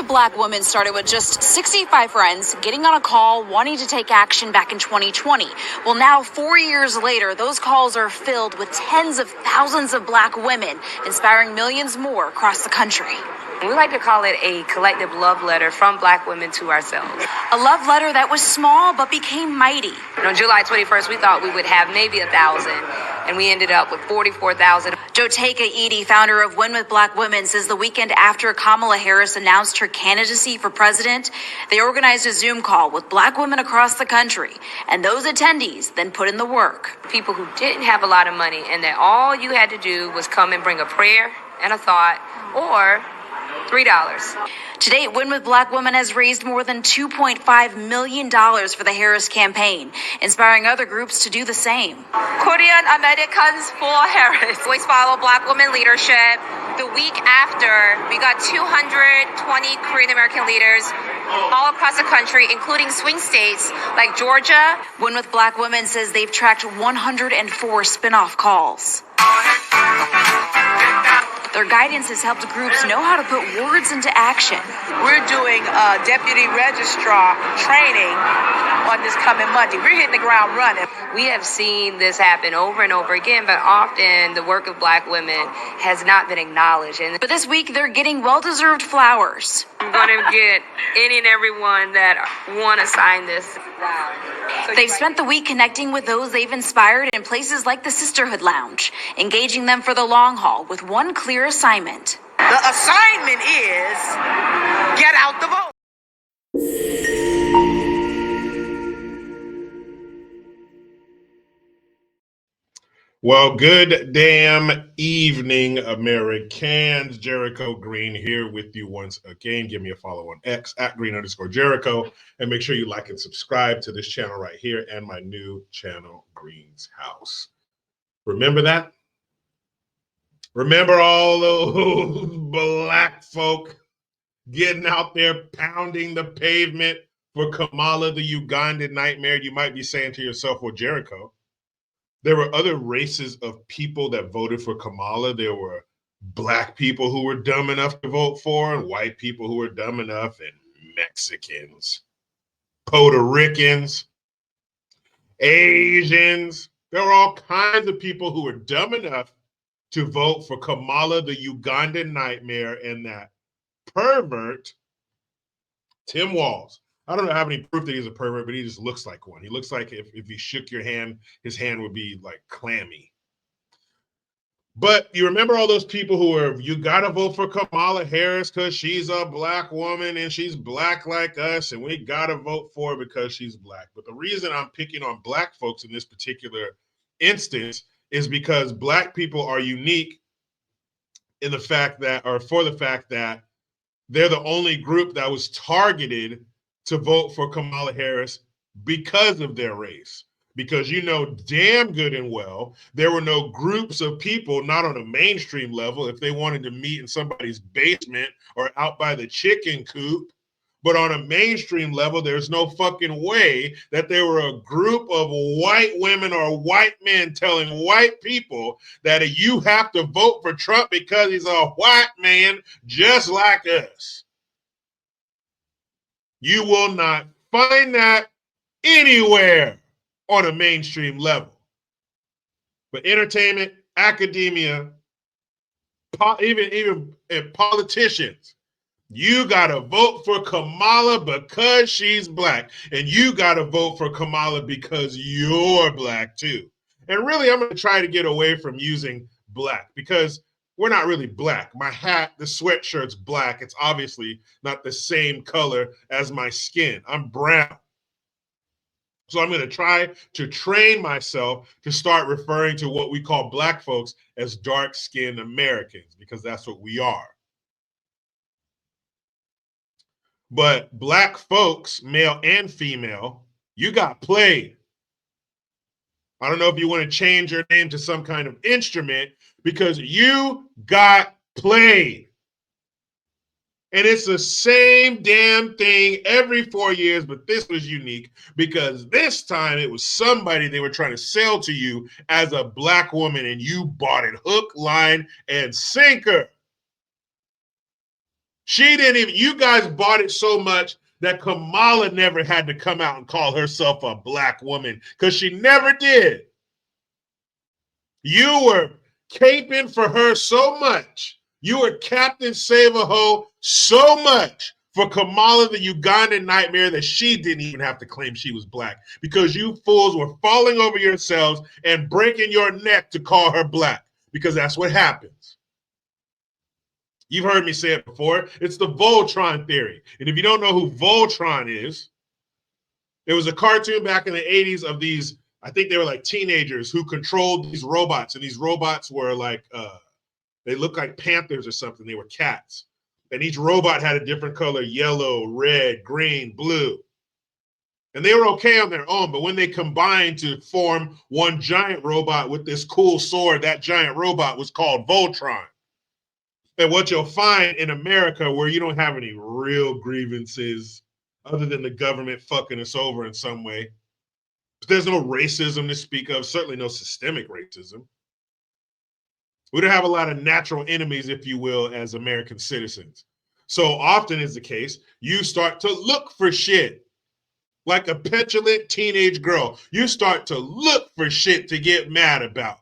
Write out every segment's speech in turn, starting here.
of Black women started with just 65 friends getting on a call wanting to take action back in 2020. Well, now 4 years later, those calls are filled with tens of thousands of Black women, inspiring millions more across the country. We like to call it a collective love letter from Black women to ourselves. A love letter that was small but became mighty. On July 21st, we thought we would have maybe 1,000, and we ended up with 44,000. Joteka Edie, founder of Win with Black Women, says the weekend after Kamala Harris announced her candidacy for president, they organized a Zoom call with Black women across the country, and those attendees then put in the work. People who didn't have a lot of money, and that all you had to do was come and bring a prayer and a thought, or $3. To date, Win with Black Women has raised more than $2.5 million for the Harris campaign, inspiring other groups to do the same. Korean Americans for Harris. Always follow Black women leadership. The week after, we got 220 Korean American leaders all across the country, including swing states like Georgia. Win with Black Women says they've tracked 104 spinoff calls. Their guidance has helped groups know how to put words into action. We're doing deputy registrar training on this coming Monday. We're hitting the ground running. We have seen this happen over and over again, but often the work of Black women has not been acknowledged. But this week, they're getting well-deserved flowers. I'm going to get any and everyone that want to sign this. Wow. They've spent the week connecting with those they've inspired in places like the Sisterhood Lounge, engaging them for the long haul with one clear assignment. The assignment is get out the vote. Well, good damn evening, Americans. Jericho Green here with you once again. Give me a follow on X at @Green_Jericho. And make sure you like and subscribe to this channel right here and my new channel, Green's House. Remember that? Remember all those Black folk getting out there pounding the pavement for Kamala, the Ugandan nightmare? You might be saying to yourself, well, Jericho, there were other races of people that voted for Kamala. There were Black people who were dumb enough to vote for her, and white people who were dumb enough, and Mexicans, Puerto Ricans, Asians. There were all kinds of people who were dumb enough to vote for Kamala, the Ugandan nightmare, and that pervert, Tim Walz. I don't have any proof that he's a pervert, but he just looks like one. He looks like if he shook your hand, his hand would be like clammy. But you remember all those people who were, you got to vote for Kamala Harris because she's a Black woman and she's Black like us, and we got to vote for her because she's Black. But the reason I'm picking on Black folks in this particular instance is because Black people are unique in the fact that, or for the fact that, they're the only group that was targeted to vote for Kamala Harris because of their race. Because you know damn good and well, there were no groups of people, not on a mainstream level, if they wanted to meet in somebody's basement or out by the chicken coop. But on a mainstream level, there's no fucking way that there were a group of white women or white men telling white people that you have to vote for Trump because he's a white man just like us. You will not find that anywhere on a mainstream level. But entertainment, academia, even politicians, you got to vote for Kamala because she's Black. And you got to vote for Kamala because you're Black too. And really, I'm going to try to get away from using Black because we're not really Black. My hat, the sweatshirt's Black. It's obviously not the same color as my skin. I'm brown. So I'm going to try to train myself to start referring to what we call Black folks as dark-skinned Americans, because that's what we are. But Black folks, male and female, you got played. I don't know if you want to change your name to some kind of instrument, because you got played. And it's the same damn thing every 4 years, but this was unique because this time it was somebody they were trying to sell to you as a Black woman, and you bought it hook, line, and sinker. She didn't even, you guys bought it so much that Kamala never had to come out and call herself a black woman because she never did. You were caping for her so much. You were Captain Save-A-Ho so much for Kamala the Ugandan nightmare that she didn't even have to claim she was black because you fools were falling over yourselves and breaking your neck to call her black because that's what happens. You've heard me say it before. It's the Voltron theory. And if you don't know who Voltron is, it was a cartoon back in the 80s of these, I think they were like teenagers who controlled these robots. And these robots were like, they looked like panthers or something. They were cats. And each robot had a different color, yellow, red, green, blue. And they were okay on their own. But when they combined to form one giant robot with this cool sword, that giant robot was called Voltron. And what you'll find in America, where you don't have any real grievances other than the government fucking us over in some way, but there's no racism to speak of, certainly no systemic racism. We don't have a lot of natural enemies, if you will, as American citizens. So often is the case, you start to look for shit. Like a petulant teenage girl, you start to look for shit to get mad about.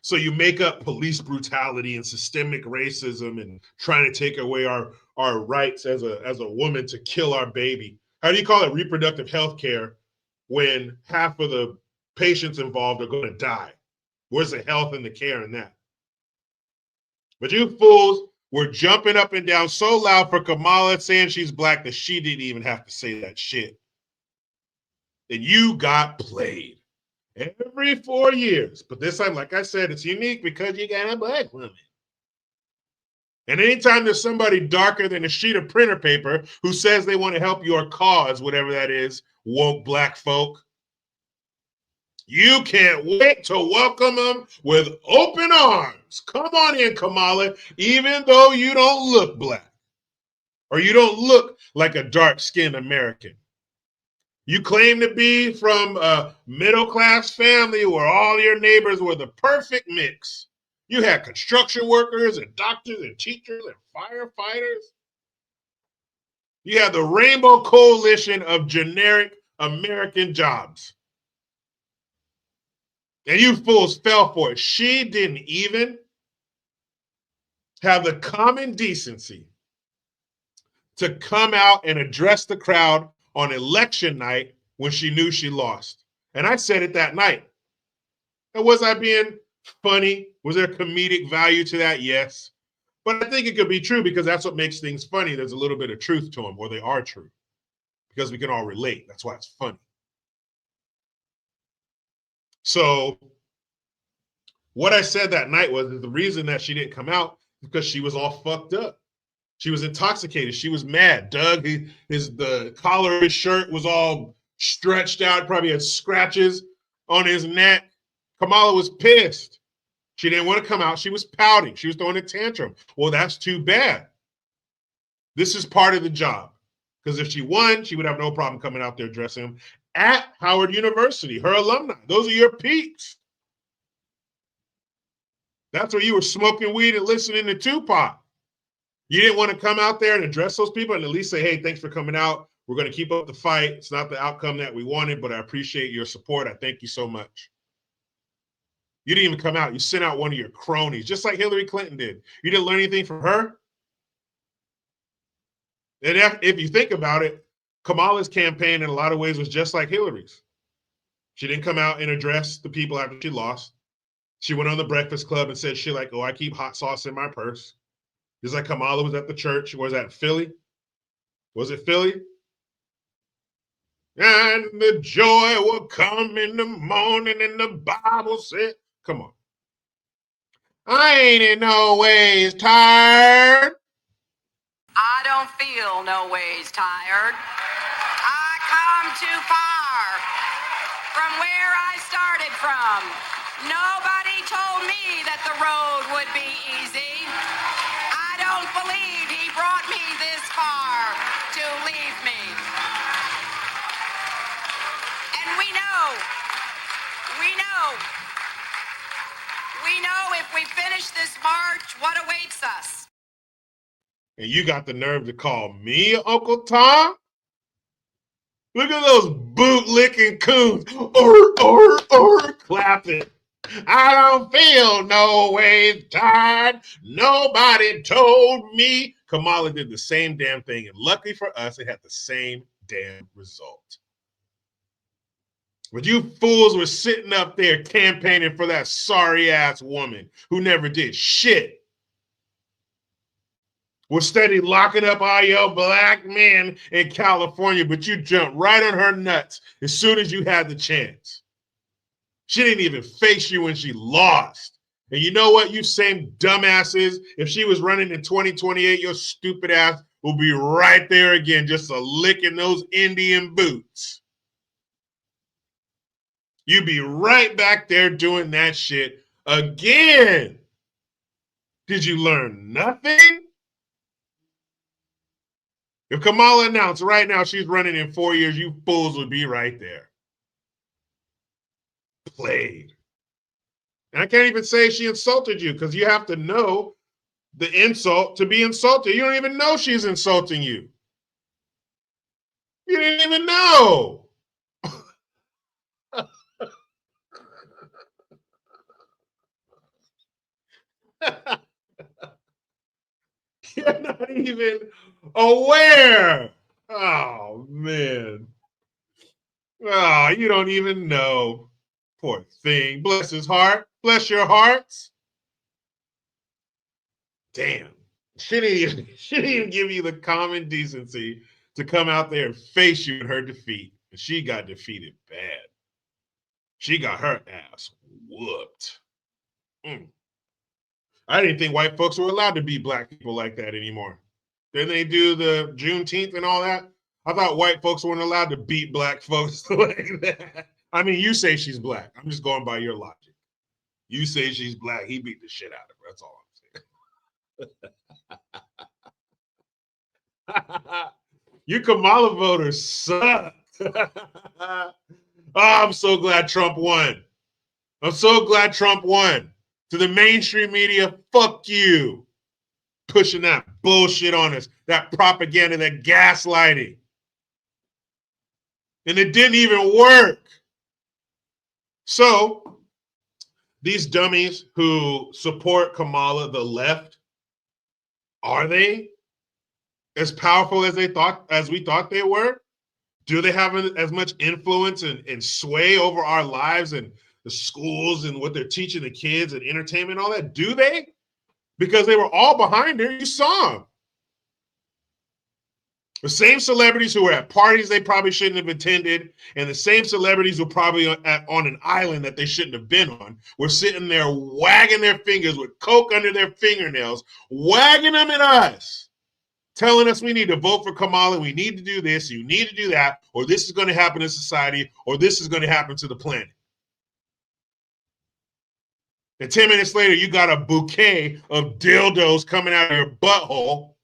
So you make up police brutality and systemic racism and trying to take away our rights as a woman to kill our baby. How do you call it reproductive health care when half of the patients involved are going to die? Where's the health and the care in that? But you fools were jumping up and down so loud for Kamala saying she's black that she didn't even have to say that shit. And you got played. Every 4 years. But this time, like I said, it's unique because you got a black woman. And anytime there's somebody darker than a sheet of printer paper who says they want to help your cause, whatever that is, woke black folk, you can't wait to welcome them with open arms. Come on in, Kamala, even though you don't look black or you don't look like a dark-skinned American. You claim to be from a middle-class family where all your neighbors were the perfect mix. You had construction workers and doctors and teachers and firefighters. You had the rainbow coalition of generic American jobs. And you fools fell for it. She didn't even have the common decency to come out and address the crowd on election night when she knew she lost. And I said it that night. And was I being funny? Was there comedic value to that? Yes. But I think it could be true because that's what makes things funny. There's a little bit of truth to them, or they are true, because we can all relate. That's why it's funny. So what I said that night was the reason that she didn't come out because she was all fucked up. She was intoxicated. She was mad. Doug, the collar of his shirt was all stretched out, probably had scratches on his neck. Kamala was pissed. She didn't want to come out. She was pouting. She was throwing a tantrum. Well, that's too bad. This is part of the job. Because if she won, she would have no problem coming out there addressing him at Howard University, her alumni. Those are your peeps. That's where you were smoking weed and listening to Tupac. You didn't want to come out there and address those people and at least say, hey, thanks for coming out. We're going to keep up the fight. It's not the outcome that we wanted, but I appreciate your support. I thank you so much. You didn't even come out. You sent out one of your cronies, just like Hillary Clinton did. You didn't learn anything from her. And if you think about it, Kamala's campaign in a lot of ways was just like Hillary's. She didn't come out and address the people after she lost. She went on the Breakfast Club and said shit like, oh, I keep hot sauce in my purse. Just like Kamala was at the church. Was that Philly? Was it Philly? And the joy will come in the morning, and the Bible said, come on. I ain't in no ways tired. I don't feel no ways tired. I come too far from where I started from. Nobody told me that the road would be easy. I don't believe he brought me this far to leave me. And we know if we finish this march, what awaits us. And you got the nerve to call me Uncle Tom? Look at those boot-licking coons. Clapping. I don't feel no way tired. Nobody told me. Kamala did the same damn thing. And luckily for us, it had the same damn result. But you fools were sitting up there campaigning for that sorry-ass woman who never did shit. We're steady locking up all your black men in California, but you jumped right on her nuts as soon as you had the chance. She didn't even face you when she lost. And you know what, you same dumbasses, if she was running in 2028, your stupid ass will be right there again, just licking those Indian boots. You'd be right back there doing that shit again. Did you learn nothing? If Kamala announced right now she's running in 4 years, you fools would be right there. Played. And I can't even say she insulted you because you have to know the insult to be insulted. You don't even know she's insulting you. You didn't even know. You're not even aware. Oh, man. Oh, you don't even know. Poor thing. Bless his heart. Bless your hearts. Damn. She didn't even give you the common decency to come out there and face you in her defeat. And she got defeated bad. She got her ass whooped. I didn't think white folks were allowed to beat black people like that anymore. Then they do the Juneteenth and all that. I thought white folks weren't allowed to beat black folks like that. I mean, you say she's black. I'm just going by your logic. You say she's black. He beat the shit out of her. That's all I'm saying. You Kamala voters suck. Oh, I'm so glad Trump won. I'm so glad Trump won. To the mainstream media, fuck you. Pushing that bullshit on us, that propaganda, that gaslighting. And it didn't even work. So, these dummies who support Kamala, the left, are they as powerful as we thought they were? Do they have as much influence and sway over our lives and the schools and what they're teaching the kids and entertainment and all that? Do they? Because they were all behind her. You saw them. The same celebrities who were at parties they probably shouldn't have attended, and the same celebrities who were probably on an island that they shouldn't have been on, were sitting there wagging their fingers with Coke under their fingernails, wagging them at us, telling us we need to vote for Kamala, we need to do this, you need to do that, or this is going to happen in society, or this is going to happen to the planet. And 10 minutes later, you got a bouquet of dildos coming out of your butthole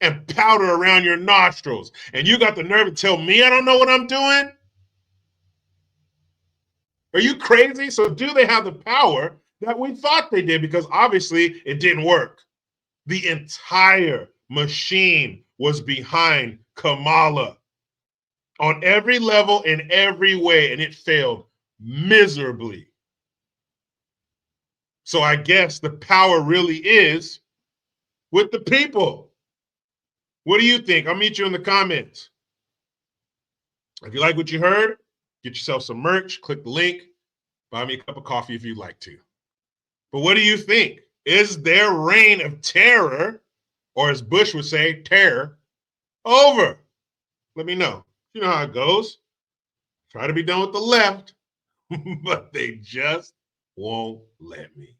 and powder around your nostrils. And you got the nerve to tell me I don't know what I'm doing? Are you crazy? So do they have the power that we thought they did? Because obviously it didn't work. The entire machine was behind Kamala on every level, in every way, and it failed miserably. So I guess the power really is with the people. What do you think? I'll meet you in the comments. If you like what you heard, get yourself some merch, click the link, buy me a cup of coffee if you'd like to. But what do you think? Is their reign of terror, or as Bush would say, terror, over? Let me know. You know how it goes. Try to be done with the left, but they just won't let me.